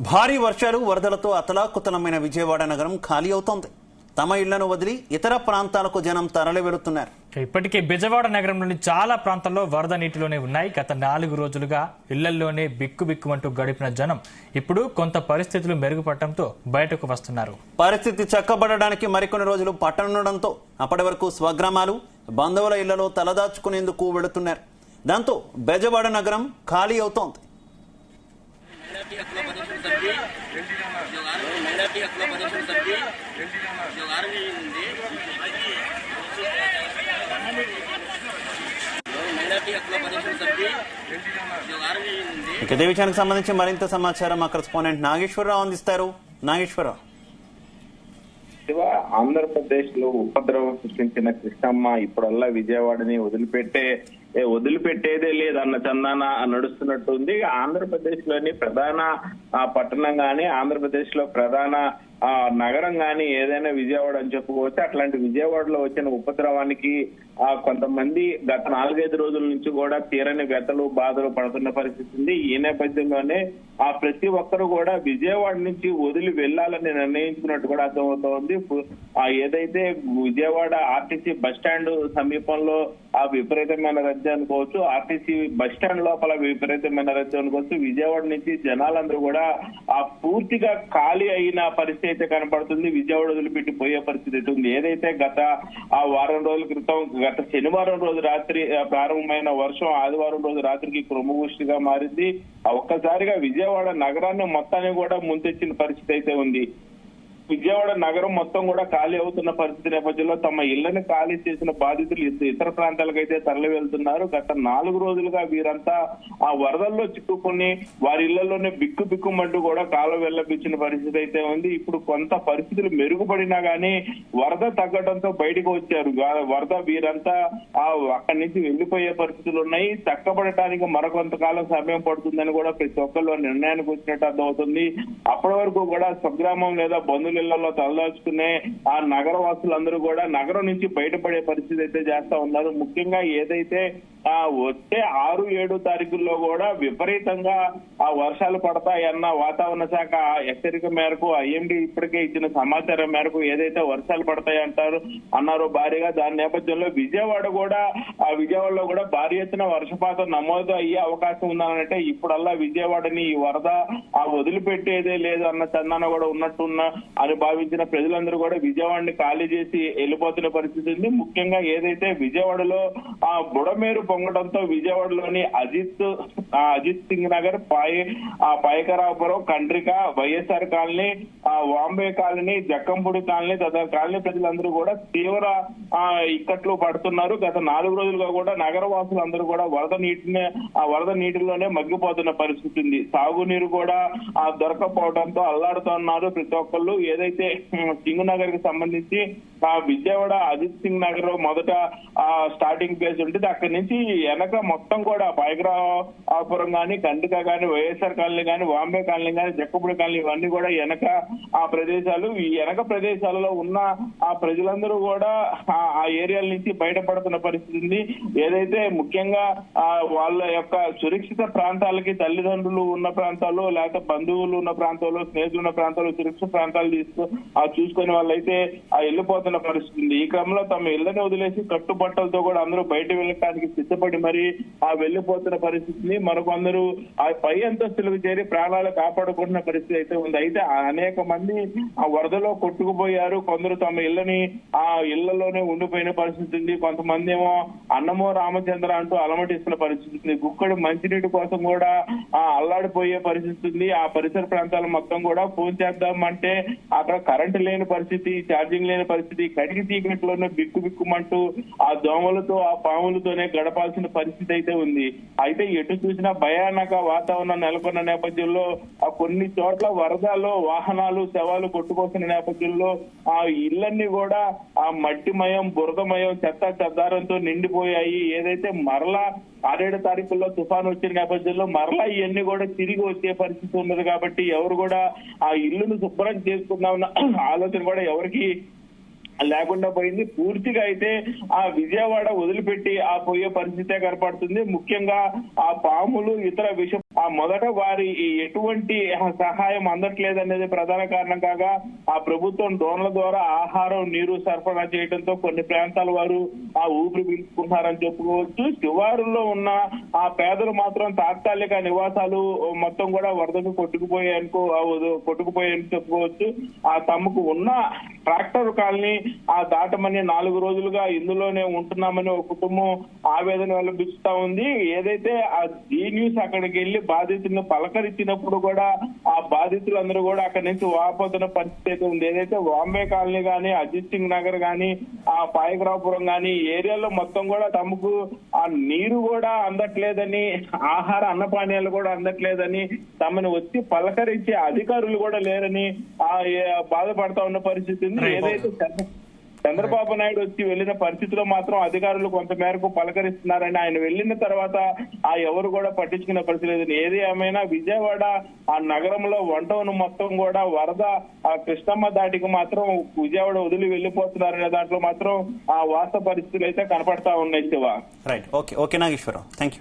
భారీ వర్షాలు వరదలతో అతలాకుతలమైన విజయవాడ నగరం ఖాళీ అవుతోంది. తమ ఇళ్లను వదిలి ఇతర ప్రాంతాలకు జనం తరలి వెళుతున్నారు. ఇప్పటికే బెజవాడ నగరంలోని చాలా ప్రాంతాల్లో వరద నీటిలోనే ఉన్నాయి. గత 4 రోజులుగా ఇళ్లల్లోనే బిక్కుబిక్కుమంటూ గడిపిన జనం ఇప్పుడు కొంత పరిస్థితులు మెరుగుపడటంతో బయటకు వస్తున్నారు. పరిస్థితి చక్కబడడానికి మరికొన్ని రోజులు పట్టనుండడంతో అప్పటి వరకు స్వగ్రామాలు, బంధువుల ఇళ్లలో తలదాచుకునేందుకు వెళుతున్నారు. దాంతో బెజవాడ నగరం ఖాళీ అవుతోంది. ఇదే విషయానికి సంబంధించి మరింత సమాచారం మా కరెస్పాండెంట్ నాగేశ్వరరావు అందిస్తారు. నాగేశ్వరరావు, ఆంధ్రప్రదేశ్ లో ఉపద్రవం సృష్టించిన కృష్ణమ్మ ఇప్పుడల్లా విజయవాడని వదిలిపెట్టేదే లేదన్న చందాన నడుస్తున్నట్టుంది. ఆంధ్రప్రదేశ్ లోని ప్రధాన పట్టణం గాని, ఆంధ్రప్రదేశ్ లో ప్రధాన నగరం గాని ఏదైనా విజయవాడ అని చెప్పుకోవచ్చు. అట్లాంటి విజయవాడలో వచ్చిన ఉపద్రవానికి కొంతమంది గత 4-5 రోజుల నుంచి కూడా తీరని వ్యతలు, బాధలు పడుతున్న పరిస్థితి ఉంది. ఈ నేపథ్యంలోనే ప్రతి ఒక్కరు కూడా విజయవాడ నుంచి వదిలి వెళ్లాలని నిర్ణయించుకున్నట్టు కూడా అర్థమవుతోంది. ఏదైతే విజయవాడ ఆర్టీసీ బస్టాండ్ సమీపంలో విపరీతమైన రద్దీ అనుకోవచ్చు, ఆర్టీసీ బస్టాండ్ లోపల విపరీతమైన రద్దీ అనుకోవచ్చు. విజయవాడ నుంచి జనాలందరూ కూడా పూర్తిగా ఖాళీ అయిన పరిస్థితి అయితే కనపడుతుంది. విజయవాడ వదిలిపెట్టి పోయే పరిస్థితి ఉంది. ఏదైతే గత వారం రోజుల క్రితం, గత శనివారం రోజు రాత్రి ప్రారంభమైన వర్షం ఆదివారం రోజు రాత్రికి క్రమవృష్టిగా మారింది. ఒక్కసారిగా విజయవాడ నగరాన్ని మొత్తాన్ని కూడా ముంచెచ్చిన పరిస్థితి అయితే ఉంది. విజయవాడ నగరం మొత్తం కూడా ఖాళీ అవుతున్న పరిస్థితి నేపథ్యంలో తమ ఇళ్లను ఖాళీ చేసిన బాధితులు ఇతర ప్రాంతాలకు అయితే తరలి వెళ్తున్నారు. గత 4 రోజులుగా వీరంతా వరదల్లో చిక్కుకుని వారి ఇళ్లలోనే బిక్కుబిక్కుమంటూ కూడా కాలం వెళ్లబిచ్చిన పరిస్థితి అయితే ఉంది. ఇప్పుడు కొంత పరిస్థితులు మెరుగుపడినా గానీ వరద తగ్గడంతో బయటకు వచ్చారు. వరద వీరంతా అక్కడి నుంచి వెళ్లిపోయే పరిస్థితులు ఉన్నాయి. చక్కబడటానికి మరికొంతకాలం సమయం పడుతుందని కూడా ప్రతి ఒక్కరు నిర్ణయానికి వచ్చినట్టు అర్థమవుతుంది. అప్పటి వరకు కూడా స్వగ్రామం లేదా బంధువుల ఇళ్లలో తలదాచుకునే నగర వాసులందరూ కూడా నగరం నుంచి బయటపడే పరిస్థితి అయితే చేస్తా ఉన్నారు. ముఖ్యంగా ఏదైతే వచ్చే 6-7 తారీఖుల్లో కూడా విపరీతంగా వర్షాలు పడతాయన్న వాతావరణ శాఖ హెచ్చరిక మేరకు ఐఎండీ ఇప్పటికే ఇచ్చిన సమాచారం మేరకు ఏదైతే వర్షాలు పడతాయి అన్నారో భారీగా, దాని నేపథ్యంలో విజయవాడలో కూడా భారీ ఎత్తున వర్షపాతం నమోదు అయ్యే అవకాశం ఉందనంటే ఇప్పుడల్లా విజయవాడని ఈ వరద వదిలిపెట్టేదే లేదు అన్న చందాన కూడా అని భావించిన ప్రజలందరూ కూడా విజయవాడని ఖాళీ చేసి వెళ్ళిపోతున్న పరిస్థితి ఉంది. ముఖ్యంగా ఏదైతే విజయవాడలో బుడమేరు పొంగడంతో విజయవాడలోని Ajit Singh Nagar, Payakarapuram, Kandrika, YSR colony, Vambay colony, Jakkampudi colony తదితర కాలనీ ప్రజలందరూ కూడా తీవ్ర ఇక్కట్లు పడుతున్నారు. గత 4 రోజులుగా కూడా నగర వాసులందరూ కూడా వరద నీటిలోనే మగ్గిపోతున్న పరిస్థితి ఉంది. సాగునీరు కూడా దొరకపోవడంతో అల్లాడుతున్నారు ప్రతి ఒక్కళ్ళు. ఏదైతే సింగ్ నగర్ కి సంబంధించి విజయవాడ అజిత్ సింగ్ నగర్ మొదట స్టార్టింగ్ ప్లేస్ ఉంటుంది. అక్కడి నుంచి వెనక మొత్తం కూడా పాయకరాపురం గాని, కండిక గాని, వైఎస్ఆర్ కాలనీ గాని, వాంబే కాలనీ గాని, జక్కపూడి కాలనీ ఇవన్నీ కూడా వెనక ప్రదేశాలు. ఈ వెనక ప్రదేశాలలో ఉన్న ప్రజలందరూ కూడా ఆ ఏరియాల నుంచి బయటపడుతున్న పరిస్థితి ఉంది. ఏదైతే ముఖ్యంగా వాళ్ళ యొక్క సురక్షిత ప్రాంతాలకి తల్లిదండ్రులు ఉన్న ప్రాంతాలు, లేకపోతే బంధువులు ఉన్న ప్రాంతాలు, స్నేహితులు ఉన్న ప్రాంతాలు, సురక్షిత ప్రాంతాలు చూసుకునే వాళ్ళైతే వెళ్ళిపోతున్న పరిస్థితి ఉంది. ఈ క్రమంలో తమ ఇళ్లను వదిలేసి కట్టుబట్టలతో కూడా అందరూ బయట వెళ్ళడానికి సిద్ధపడి మరి వెళ్లిపోతున్న పరిస్థితిని, మరికొందరు పై అంతస్తులకు చేరి ప్రాణాలు కాపాడుకుంటున్న పరిస్థితి అయితే ఉంది. అయితే అనేక మంది వరదలో కొట్టుకుపోయారు. కొందరు తమ ఇళ్లలోనే ఉండిపోయిన పరిస్థితి ఉంది. కొంతమంది ఏమో అన్నమో రామచంద్ర అంటూ అలమటిస్తున్న పరిస్థితి ఉంది. గుక్కడు మంచినీటి కోసం కూడా అల్లాడిపోయే పరిస్థితి ఉంది. ఆ పరిసర ప్రాంతాలు మొత్తం కూడా ఫోన్ చేద్దామంటే అక్కడ కరెంటు లేని పరిస్థితి, ఛార్జింగ్ లేని పరిస్థితి, కటికి చీకట్లోనే బిక్కుబిక్కుమంటూ ఆ దోమలతో, ఆ పాములతోనే గడపాల్సిన పరిస్థితి అయితే ఉంది. అయితే ఎటు చూసినా భయానక వాతావరణం నెలకొన్న నేపథ్యంలో కొన్ని చోట్ల వరదల్లో వాహనాలు, శవాలు కొట్టుకొస్తున్న నేపథ్యంలో ఆ ఇళ్లన్నీ కూడా మట్టిమయం, బురదమయం, చెత్తారంతో నిండిపోయాయి. ఏదైతే మరలా 6-7 తారీఖుల్లో తుఫాను వచ్చిన నేపథ్యంలో మరలా ఇవన్నీ కూడా తిరిగి వచ్చే పరిస్థితి ఉన్నది. కాబట్టి ఎవరు కూడా ఆ ఇల్లును శుభ్రం చేసుకుందామన్న ఆలోచన కూడా ఎవరికి లేకుండా పోయింది. పూర్తిగా అయితే ఆ విజయవాడ వదిలిపెట్టి పోయే పరిస్థితే కనపడుతుంది. ముఖ్యంగా ఆ పాములు, ఇతర విష మొదట వారి ఎటువంటి సహాయం అందట్లేదనేది ప్రధాన కారణం కాగా ఆ ప్రభుత్వం డ్రోన్ల ద్వారా ఆహారం నీరు సరఫరా చేయడంతో కొన్ని ప్రాంతాల వారు ఆ ఊపిరి పీల్చుకుంటున్నారని చెప్పుకోవచ్చు. శివారులో ఉన్న ఆ పేదలు మాత్రం తాత్కాలిక నివాసాలు మొత్తం కూడా వరదకు కొట్టుకుపోయాయని చెప్పుకోవచ్చు. ఆ తమకు ఉన్న ట్రాక్టర్ కాలనీ ఆ దాటమని 4 రోజులుగా ఇందులోనే ఉంటున్నామని ఒక కుటుంబం ఆవేదన వెల్లబిస్తా ఉంది. ఏదైతే ఆ జీ న్యూస్ అక్కడికి వెళ్లి బాధితులను పలకరించినప్పుడు కూడా ఆ బాధితులందరూ కూడా అక్కడి నుంచి వాపోతున్న పరిస్థితి అయితే ఉంది. ఏదైతే బాంబే కాలనీ గానీ, అజిత్ సింగ్ నగర్ గానీ, ఆ పాయకరాపురం గానీ ఏరియాలో మొత్తం కూడా తమకు ఆ నీరు కూడా అందట్లేదని, ఆహార అన్నపానీయాలు కూడా అందట్లేదని, తమను వచ్చి పలకరించే అధికారులు కూడా లేరని బాధపడతా ఉన్న పరిస్థితి ఉంది. ఏదైతే చంద్రబాబు నాయుడు వచ్చి వెళ్లిన పరిస్థితిలో మాత్రం అధికారులు కొంత మేరకు పలకరిస్తున్నారని, ఆయన వెళ్లిన తర్వాత ఆ ఎవరు కూడా పట్టించుకునే పరిస్థితి లేదని. ఏది ఏమైనా విజయవాడ ఆ నగరంలో వంటను మొత్తం కూడా వరద ఆ కృష్ణమ్మ దాటికి మాత్రం విజయవాడ వదిలి వెళ్లిపోతున్నారనే దాంట్లో మాత్రం ఆ వాస్తవ పరిస్థితులు అయితే కనపడతా ఉన్నాయి Shiva. Right, okay Nageswara Rao, thank you.